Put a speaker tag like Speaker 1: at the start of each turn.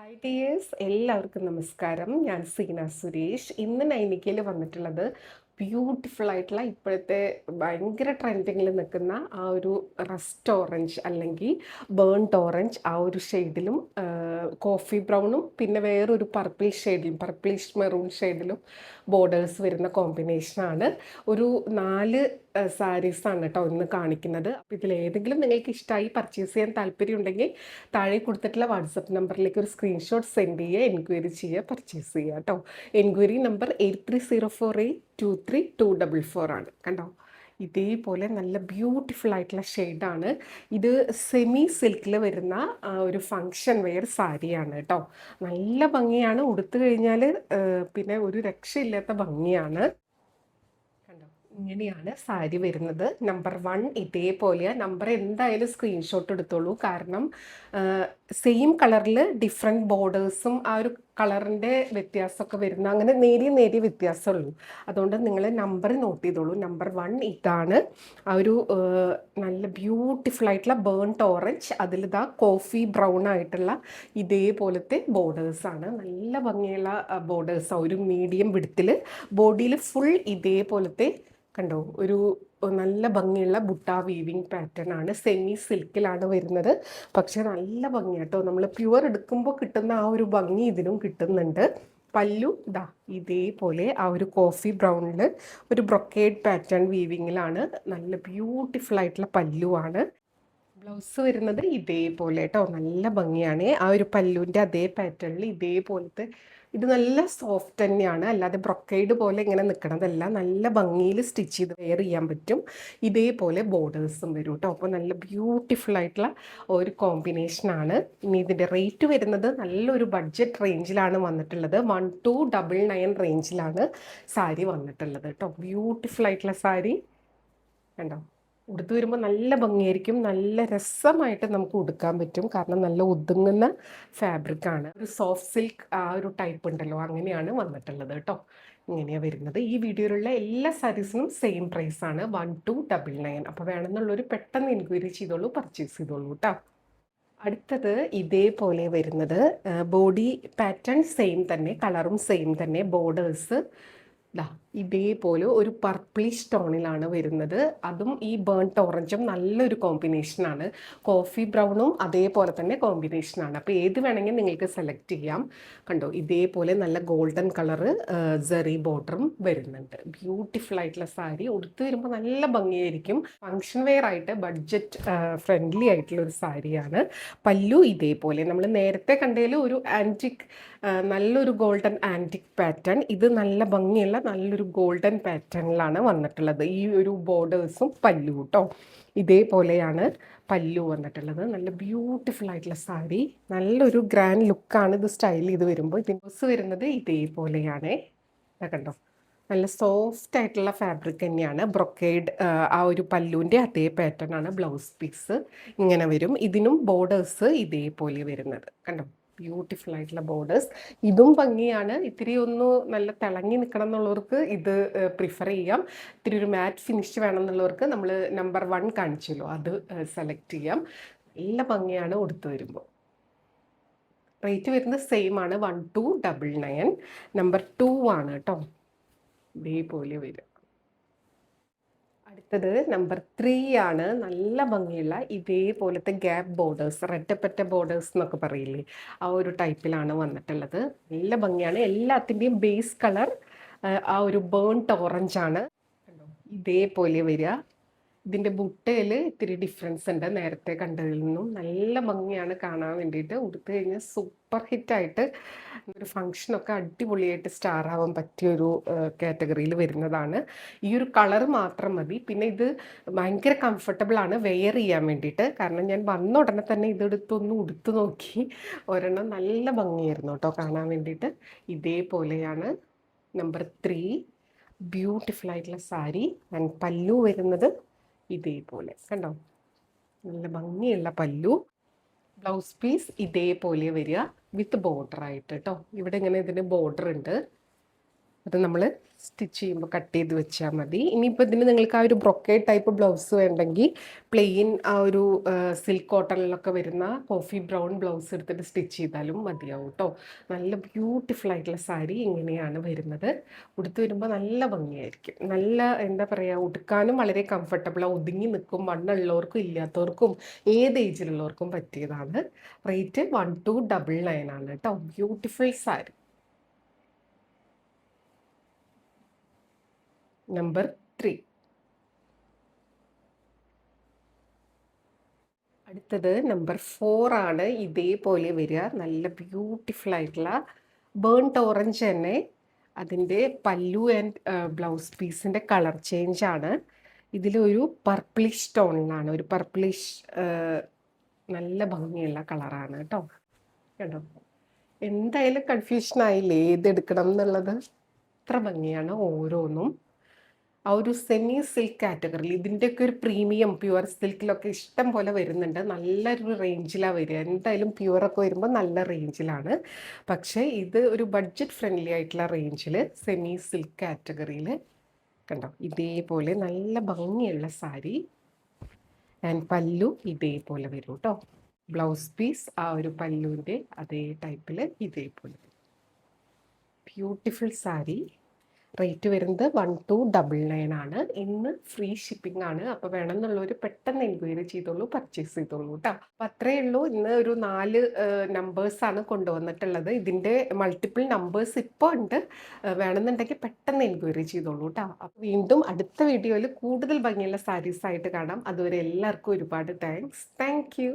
Speaker 1: Hi dears, എല്ലാവർക്കും നമസ്കാരം. ഞാൻ സീന സുരേഷ്. ഇന്ന് നൈനിക്കയിൽ വന്നിട്ടുള്ളത് ബ്യൂട്ടിഫുൾ ആയിട്ടുള്ള ഇപ്പോഴത്തെ ഭയങ്കര ട്രെൻഡിങ്ങിൽ നിൽക്കുന്ന ആ ഒരു റസ്റ്റ് ഓറഞ്ച് അല്ലെങ്കിൽ ബേൺഡ് ഓറഞ്ച് ആ ഒരു ഷെയ്ഡിലും കോഫി ബ്രൗണും പിന്നെ വേറൊരു പർപ്പിൾ ഷെയ്ഡിലും പർപ്പിളിഷ് മെറൂൺ ഷെയ്ഡിലും ബോർഡേഴ്സ് വരുന്ന കോമ്പിനേഷനാണ്. ഒരു 4 സാരീസാണ് കേട്ടോ ഇന്ന് കാണിക്കുന്നത്. അപ്പോൾ ഇതിലേതെങ്കിലും നിങ്ങൾക്ക് ഇഷ്ടമായി പർച്ചേസ് ചെയ്യാൻ താല്പര്യം ഉണ്ടെങ്കിൽ താഴെ കൊടുത്തിട്ടുള്ള വാട്സപ്പ് നമ്പറിലേക്ക് ഒരു സ്ക്രീൻഷോട്ട് സെൻഡ് ചെയ്യുക, എൻക്വയറി ചെയ്യുക, പർച്ചേസ് ചെയ്യുക കേട്ടോ. എൻക്വയറി നമ്പർ 8304823244 ആണ്. കണ്ടോ, ഇതേപോലെ നല്ല ബ്യൂട്ടിഫുൾ ആയിട്ടുള്ള ഷെയ്ഡാണ് ഇത്. സെമി സിൽക്കിൽ വരുന്ന ഒരു ഫങ്ഷൻ വെയർ സാരിയാണ് കേട്ടോ. നല്ല ഭംഗിയാണ്, ഉടുത്തു കഴിഞ്ഞാൽ പിന്നെ ഒരു രക്ഷയില്ലാത്ത ഭംഗിയാണ്. കണ്ടോ, ഇങ്ങനെയാണ് സാരി വരുന്നത്. നമ്പർ 1 ഇതേപോലെയാണ്. നമ്പർ എന്തായാലും സ്ക്രീൻഷോട്ട് എടുത്തോളൂ, കാരണം സെയിം കളറിൽ ഡിഫറെൻറ്റ് ബോർഡേഴ്സും ആ ഒരു കളറിൻ്റെ വ്യത്യാസമൊക്കെ വരുന്ന അങ്ങനെ നേരിയ വ്യത്യാസമുള്ളൂ. അതുകൊണ്ട് നിങ്ങൾ നമ്പർ നോട്ട് ചെയ്തോളൂ. നമ്പർ 1 ഇതാണ്. ആ ഒരു നല്ല ബ്യൂട്ടിഫുൾ ആയിട്ടുള്ള ബേൺഡ് ഓറഞ്ച്, അതിലിതാ കോഫി ബ്രൗൺ ആയിട്ടുള്ള ഇതേപോലത്തെ ബോർഡേഴ്സാണ്. നല്ല ഭംഗിയുള്ള ബോർഡേഴ്സാണ്. ഒരു മീഡിയം വിഡ്ത്തിൽ ബോഡിയിൽ ഫുൾ ഇതേപോലത്തെ കണ്ടോ ഒരു നല്ല ഭംഗിയുള്ള ബുട്ട വീവിങ് പാറ്റേൺ ആണ്. സെമി സിൽക്കിലാണ് വരുന്നത്. പക്ഷെ നല്ല ഭംഗി കേട്ടോ. നമ്മൾ പ്യുവർ എടുക്കുമ്പോൾ കിട്ടുന്ന ആ ഒരു ഭംഗി ഇതിനും കിട്ടുന്നുണ്ട്. പല്ലു ഇതാ ഇതേപോലെ ആ ഒരു കോഫി ബ്രൗണിൽ ഒരു ബ്രൊക്കേഡ് പാറ്റേൺ വീവിങ്ങിലാണ്. നല്ല ബ്യൂട്ടിഫുൾ ആയിട്ടുള്ള പല്ലുവാണ്. ബ്ലൗസ് വരുന്നത് ഇതേപോലെ കേട്ടോ. നല്ല ഭംഗിയാണ്. ആ ഒരു പല്ലുവിൻ്റെ അതേ പാറ്റേണിൽ ഇതേപോലത്തെ ഇത് നല്ല സോഫ്റ്റ് തന്നെയാണ്, അല്ലാതെ ബ്രൊക്കേഡ് പോലെ ഇങ്ങനെ നിൽക്കണതല്ല. നല്ല ഭംഗിയിൽ സ്റ്റിച്ച് ചെയ്ത് വെയർ ചെയ്യാൻ പറ്റും. ഇതേപോലെ ബോർഡേഴ്സും വരും കേട്ടോ. അപ്പോൾ നല്ല ബ്യൂട്ടിഫുൾ ആയിട്ടുള്ള ഒരു കോമ്പിനേഷനാണ്. ഇനി ഇതിൻ്റെ റേറ്റ് വരുന്നത് നല്ലൊരു ബഡ്ജറ്റ് റേഞ്ചിലാണ് വന്നിട്ടുള്ളത്. 1299 റേഞ്ചിലാണ് സാരി വന്നിട്ടുള്ളത് കേട്ടോ. ബ്യൂട്ടിഫുൾ ആയിട്ടുള്ള സാരി കണ്ടോ. ഉടുത്ത് വരുമ്പോൾ നല്ല ഭംഗിയായിരിക്കും, നല്ല രസമായിട്ട് നമുക്ക് ഉടുക്കാൻ പറ്റും. കാരണം നല്ല ഒതുങ്ങുന്ന ഫാബ്രിക്കാണ്. ഒരു സോഫ്റ്റ് സിൽക്ക് ആ ഒരു ടൈപ്പ് ഉണ്ടല്ലോ, അങ്ങനെയാണ് വന്നിട്ടുള്ളത് കേട്ടോ. ഇങ്ങനെയാണ് വരുന്നത്. ഈ വീഡിയോയിലുള്ള എല്ലാ സാരീസിനും സെയിം പ്രൈസാണ്, 1299. അപ്പോൾ വേണമെന്നുള്ളൊരു പെട്ടെന്ന് എൻക്വയറി ചെയ്തോളൂ, പർച്ചേസ് ചെയ്തോളൂ കേട്ടോ. അടുത്തത് ഇതേപോലെ വരുന്നത് ബോഡി പാറ്റേൺ സെയിം തന്നെ, കളറും സെയിം തന്നെ, ബോർഡേഴ്സ് ഇതേപോലെ ഒരു പർപ്പിളിഷ് ടോണിലാണ് വരുന്നത്. അതും ഈ ബേൺഡ് ഓറഞ്ചും നല്ലൊരു കോമ്പിനേഷനാണ്. കോഫി ബ്രൗണും അതേപോലെ തന്നെ കോമ്പിനേഷനാണ്. അപ്പോൾ ഏത് വേണമെങ്കിൽ നിങ്ങൾക്ക് സെലക്ട് ചെയ്യാം. കണ്ടോ, ഇതേപോലെ നല്ല ഗോൾഡൻ കളറ് സെറി ബോർഡറും വരുന്നുണ്ട്. ബ്യൂട്ടിഫുൾ ആയിട്ടുള്ള സാരി, ഉടുത്ത് വരുമ്പോൾ നല്ല ഭംഗിയായിരിക്കും. ഫങ്ഷൻ വെയർ ആയിട്ട് ബഡ്ജറ്റ് ഫ്രണ്ട്ലി ആയിട്ടുള്ള ഒരു സാരിയാണ്. പല്ലു ഇതേപോലെ നമ്മൾ നേരത്തെ കണ്ടതിൽ ഒരു ആൻറ്റിക് നല്ലൊരു ഗോൾഡൻ ആൻറ്റിക് പാറ്റേൺ, ഇത് നല്ല ഭംഗിയുള്ള നല്ലൊരു ഗോൾഡൻ പാറ്റേണിലാണ് വന്നിട്ടുള്ളത്. ഈ ഒരു ബോർഡേഴ്സും പല്ലു കേട്ടോ. ഇതേപോലെയാണ് പല്ലു വന്നിട്ടുള്ളത്. നല്ല ബ്യൂട്ടിഫുൾ ആയിട്ടുള്ള സാരി, നല്ലൊരു ഗ്രാൻഡ് ലുക്കാണ് ഇത് സ്റ്റൈൽ ചെയ്ത് വരുമ്പോൾ. ബ്ലൗസ് വരുന്നത് ഇതേപോലെയാണ്. കണ്ടോ, നല്ല സോഫ്റ്റ് ആയിട്ടുള്ള ഫാബ്രിക് തന്നെയാണ്. ബ്രൊക്കേഡ് ആ ഒരു പല്ലുവിൻ്റെ അതേ പാറ്റേൺ ആണ് ബ്ലൗസ് പീസ്. ഇങ്ങനെ വരും. ഇതിനും ബോർഡേഴ്സ് ഇതേപോലെ വരുന്നത് കണ്ടോ. ബ്യൂട്ടിഫുൾ ആയിട്ടുള്ള ബോർഡേഴ്സ്, ഇതും ഭംഗിയാണ്. ഇത്തിരി ഒന്ന് നല്ല തിളങ്ങി നിൽക്കണം എന്നുള്ളവർക്ക് ഇത് പ്രിഫർ ചെയ്യാം. ഇത്തിരി ഒരു മാറ്റ് ഫിനിഷ് വേണം എന്നുള്ളവർക്ക് നമ്മൾ നമ്പർ 1 കാണിച്ചല്ലോ, അത് സെലക്ട് ചെയ്യാം. നല്ല ഭംഗിയാണ് ഉടുത്ത് വരുമ്പോൾ. റേറ്റ് വരുന്നത് സെയിം ആണ്, 1299. നമ്പർ 2 ആണ് കേട്ടോ. ഇതേപോലെ വരും. അടുത്തത് നമ്പർ 3 ആണ്. നല്ല ഭംഗിയുള്ള ഇതേപോലത്തെ ഗ്യാപ്പ് ബോർഡേഴ്സ്, റെറ്റപ്പറ്റ ബോർഡേഴ്സ് എന്നൊക്കെ പറയില്ലേ, ആ ഒരു ടൈപ്പിലാണ് വന്നിട്ടുള്ളത്. നല്ല ഭംഗിയാണ്. എല്ലാത്തിൻ്റെയും ബേസ് കളർ ആ ഒരു ബേൺഡ് ഓറഞ്ചാണ്. ഇതേപോലെ വരിക. ഇതിൻ്റെ ബുട്ടയിൽ ഇത്തിരി ഡിഫറൻസ് ഉണ്ട് നേരത്തെ കണ്ടതിൽ നിന്നും. നല്ല ഭംഗിയാണ് കാണാൻ വേണ്ടിയിട്ട്. ഉടുത്ത് കഴിഞ്ഞാൽ സൂപ്പർ ഹിറ്റായിട്ട് ഒരു ഫങ്ഷനൊക്കെ അടിപൊളിയായിട്ട് സ്റ്റാർ ആവാൻ പറ്റിയൊരു കാറ്റഗറിയിൽ വരുന്നതാണ്. ഈ ഒരു കളർ മാത്രം മതി. പിന്നെ ഇത് ഭയങ്കര കംഫർട്ടബിളാണ് വെയർ ചെയ്യാൻ വേണ്ടിയിട്ട്. കാരണം ഞാൻ വന്ന ഉടനെ തന്നെ ഇതെടുത്തൊന്ന് ഉടുത്ത് നോക്കി. ഒരെണ്ണം നല്ല ഭംഗിയായിരുന്നു കേട്ടോ കാണാൻ വേണ്ടിയിട്ട്. ഇതേപോലെയാണ് നമ്പർ 3. ബ്യൂട്ടിഫുൾ ആയിട്ടുള്ള സാരി. ആൻഡ് പല്ലു വരുന്നത് ഇതേപോലെ കണ്ടോ, നല്ല ഭംഗിയുള്ള പല്ലു. ബ്ലൗസ് പീസ് ഇതേപോലെ വരിക വിത്ത് ബോർഡർ ആയിട്ട് കേട്ടോ. ഇവിടെ ഇങ്ങനെ ഇതിന് ബോർഡർ ഉണ്ട്. അത് നമ്മൾ സ്റ്റിച്ച് ചെയ്യുമ്പോൾ കട്ട് ചെയ്ത് വെച്ചാൽ മതി. ഇനിയിപ്പോൾ ഇതിന് നിങ്ങൾക്ക് ആ ഒരു ബ്രൊക്കേഡ് ടൈപ്പ് ബ്ലൗസ് വേണ്ടെങ്കിൽ പ്ലെയിൻ ആ ഒരു സിൽക്ക് കോട്ടണിലൊക്കെ വരുന്ന കോഫി ബ്രൗൺ ബ്ലൗസ് എടുത്തിട്ട് സ്റ്റിച്ച് ചെയ്താലും മതിയാവും കേട്ടോ. നല്ല ബ്യൂട്ടിഫുൾ ആയിട്ടുള്ള സാരി ഇങ്ങനെയാണ് വരുന്നത്. ഉടുത്ത് വരുമ്പോൾ നല്ല ഭംഗിയായിരിക്കും. നല്ല എന്താ പറയുക, ഉടുക്കാനും വളരെ കംഫർട്ടബിളാണ്. ഒതുങ്ങി നിൽക്കും. വണ്ണുള്ളവർക്കും ഇല്ലാത്തവർക്കും ഏത് ഏജിലുള്ളവർക്കും പറ്റിയതാണ്. റേറ്റ് 1299 ആണ് കേട്ടോ. ബ്യൂട്ടിഫുൾ സാരി. നമ്പർ 3. അടുത്തത് നമ്പർ 4 ആണ്. ഇതേപോലെ വരിക. നല്ല ബ്യൂട്ടിഫുൾ ആയിട്ടുള്ള ബേൺട്ട് ഓറഞ്ച് തന്നെ. അതിൻ്റെ പല്ലു ആൻഡ് ബ്ലൗസ് പീസിൻ്റെ കളർ ചേഞ്ച് ആണ്. ഇതിലൊരു പർപ്പിളിഷ് ടോണിലാണ്, ഒരു പർപ്പിളിഷ് നല്ല ഭംഗിയുള്ള കളറാണ് കേട്ടോ. കേട്ടോ, എന്തായാലും കൺഫ്യൂഷൻ ആയില്ലേ ഏതെടുക്കണം എന്നുള്ളത്. അത്ര ഭംഗിയാണ് ഓരോന്നും. ആ ഒരു സെമി സിൽക്ക് കാറ്റഗറിയിൽ ഇതിൻ്റെയൊക്കെ ഒരു പ്രീമിയം പ്യുവർ സിൽക്കിലൊക്കെ ഇഷ്ടം പോലെ വരുന്നുണ്ട്. നല്ലൊരു റേഞ്ചിലാണ് വരിക. എന്തായാലും പ്യുവറൊക്കെ വരുമ്പോൾ നല്ല റേഞ്ചിലാണ്. പക്ഷേ ഇത് ഒരു ബഡ്ജറ്റ് ഫ്രണ്ട്ലി ആയിട്ടുള്ള റേഞ്ചിൽ സെമി സിൽക്ക് കാറ്റഗറിയിൽ കണ്ടോ, ഇതേപോലെ നല്ല ഭംഗിയുള്ള സാരി. ആൻഡ് പല്ലു ഇതേപോലെ വരും കേട്ടോ. ബ്ലൗസ് പീസ് ആ ഒരു പല്ലുവിൻ്റെ അതേ ടൈപ്പിൽ ഇതേപോലെ. ബ്യൂട്ടിഫുൾ സാരി. റേറ്റ് വരുന്നത് 1299 ആണ്. ഇന്ന് ഫ്രീ ഷിപ്പിംഗ് ആണ്. അപ്പോൾ വേണമെന്നുള്ളവർ പെട്ടെന്ന് എൻക്വയറി ചെയ്തോളൂ, പർച്ചേസ് ചെയ്തോളൂ കേട്ടോ. അപ്പം അത്രയേ ഉള്ളൂ. ഇന്ന് ഒരു 4 നമ്പേഴ്സാണ് കൊണ്ടുവന്നിട്ടുള്ളത്. ഇതിൻ്റെ മൾട്ടിപ്പിൾ നമ്പേഴ്സ് ഇപ്പോൾ ഉണ്ട്. വേണമെന്നുണ്ടെങ്കിൽ പെട്ടെന്ന് എൻക്വയറി ചെയ്തോളൂ കേട്ടോ. അപ്പോൾ വീണ്ടും അടുത്ത വീഡിയോയിൽ കൂടുതൽ ഭംഗിയുള്ള സാരീസ് ആയിട്ട് കാണാം. അതുവരെ എല്ലാവർക്കും ഒരുപാട് താങ്ക്സ്. Thank you.